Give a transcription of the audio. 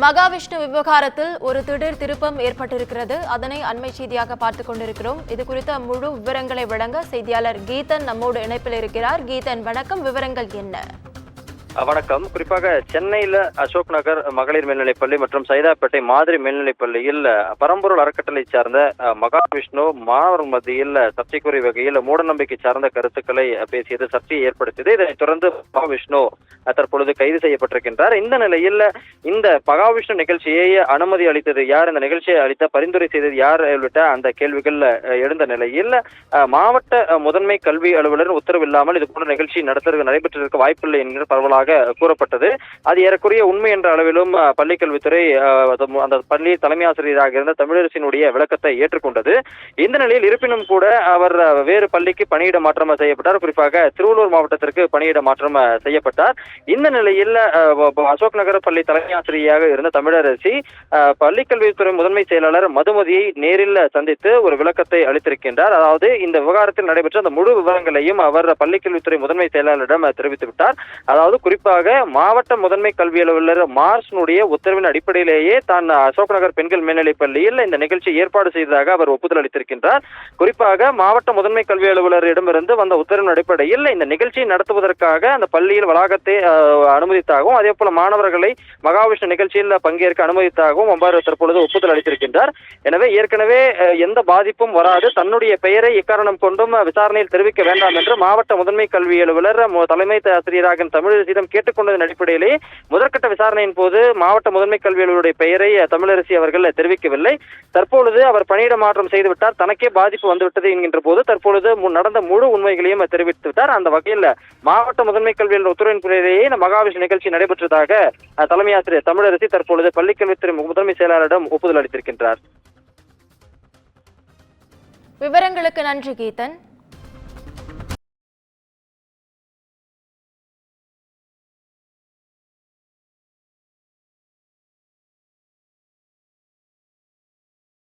மகாவிஷ்ணு விவகாரத்தில் ஒரு திடீர் திருப்பம் ஏற்பட்டிருக்கிறது. அதனை அண்மை செய்தியாக பார்த்துக் கொண்டிருக்கிறோம். இது குறித்த முழு விவரங்களை வழங்க செய்தியாளர் கீதன் நம்மோடு இணைப்பில் இருக்கிறார். கீதன், வணக்கம். விவரங்கள் என்ன? வணக்கம். குறிப்பாக சென்னையில அசோக் நகர் மகளிர் மேல்நிலைப்பள்ளி மற்றும் சைதாப்பேட்டை மாதிரி மேல்நிலைப்பள்ளியில் பரம்பொருள் அறக்கட்டளை சார்ந்த மகாவிஷ்ணு மாணவர் மத்தியில் சர்ச்சைக்குரிய வகையில் மூடநம்பிக்கை சார்ந்த கருத்துக்களை பேசியது சர்ச்சையை ஏற்படுத்தியது. இதனைத் தொடர்ந்து மகாவிஷ்ணு தற்பொழுது கைது செய்யப்பட்டிருக்கின்றார். இந்த நிலையில் இந்த மகாவிஷ்ணு நிகழ்ச்சியை அனுமதி அளித்தது யார், இந்த நிகழ்ச்சியை அளித்த பரிந்துரை செய்தது யார் உள்ளிட்ட அந்த கேள்விகள் எழுந்த நிலையில் மாவட்ட முதன்மை கல்வி அலுவலர் உத்தரவில்லாமல் இது போன்ற நிகழ்ச்சி நடைபெற்றிருக்க வாய்ப்பில்லை என்கிற பரவலாக கூறப்பட்டது. அது ஏறக்குறைய உண்மை என்ற அளவிலும் பள்ளிக்கல்வித்துறை அந்த பள்ளி தலைமை ஆசிரியராக இருந்த தமிழரசினுடைய விளக்கத்தை ஏற்றுக்கொண்டது. இந்த நிலையில் இருப்பினும் கூட அவர் வேறு பள்ளிக்கு பணியிட மாற்றம் செய்யப்பட்டார். குறிப்பாக திருவள்ளூர் மாவட்டத்திற்கு பணியிட மாற்றம் செய்யப்பட்டார். இந்த நிலையில் அசோக் நகர் பள்ளி தலைமை ஆசிரியராக இருந்த தமிழரசி பள்ளிக்கல்வித்துறை முதன்மை செயலாளர் மதுமதியை நேரில் சந்தித்து ஒரு விளக்கத்தை அளித்திருக்கின்றார். அதாவது இந்த விவகாரத்தில் நடைபெற்ற அந்த முழு விவரங்களையும் அவர் பள்ளிக்கல்வித்துறை முதன்மை செயலாளரிடம் தெரிவித்து விட்டார். அதாவது குறிப்பாக மாவட்ட முதன்மை கல்வி அலுவலர் மார்ஸ்னுடைய உத்தரவின் அடிப்படையிலேயே தான் அசோக் நகர் பெண்கள் மேல்நிலைப் பள்ளியில் இந்த நிகழ்ச்சி ஏற்பாடு செய்ததாக அவர் ஒப்புதல் அளித்திருக்கின்றார். குறிப்பாக மாவட்ட முதன்மை கல்வி அலுவலரிடமிருந்து வந்த உத்தரவின் அடிப்படையில் இந்த நிகழ்ச்சியை நடத்துவதற்காக அந்த பள்ளியில் வளாகத்தை அனுமதித்தாகவும் அதே போல மாணவர்களை மகாவிஷ்ணு நிகழ்ச்சியில் பங்கேற்க அனுமதித்தாகவும் அவ்வாறு தற்பொழுது ஒப்புதல் அளித்திருக்கின்றார். எனவே ஏற்கனவே எந்த பாதிப்பும் வராது, தன்னுடைய பெயரை எக்காரணம் கொண்டும் விசாரணையில் தெரிவிக்க வேண்டாம் என்று மாவட்ட முதன்மை கல்வி அலுவலர் தலைமை ஆசிரியராக தமிழரசியிடம் கேட்டுக்கொண்டதன் அடிப்படையிலே முதற்கட்ட விசாரணையின் போது மாவட்ட முதன்மை கல்வி அலுவலருடைய பெயரை தமிழரசி அவர்கள் தெரிவிக்கவில்லை. தற்பொழுது அவர் பணியிட மாற்றம் செய்துவிட்டார், தனக்கே பாதிப்பு வந்துவிட்டது என்கின்ற போது தற்பொழுது நடந்த முழு உண்மைகளையும் தெரிவித்து விட்டார். அந்த வகையில் மாவட்ட முதன்மை கல்வி அலுவலர் உத்தரவின் பேரிலேயே மகாவிஷ்ணு நிகழ்ச்சி நடைபெற்றதாக தலைமை ஆசிரியர் தமிழரசி தற்பொழுது பள்ளிக்கல்வித்துறை முதன்மை செயலாளரிடம் ஒப்புதல் அளித்திருக்கின்றார். விவரங்களுக்கு நன்றி கீதன்.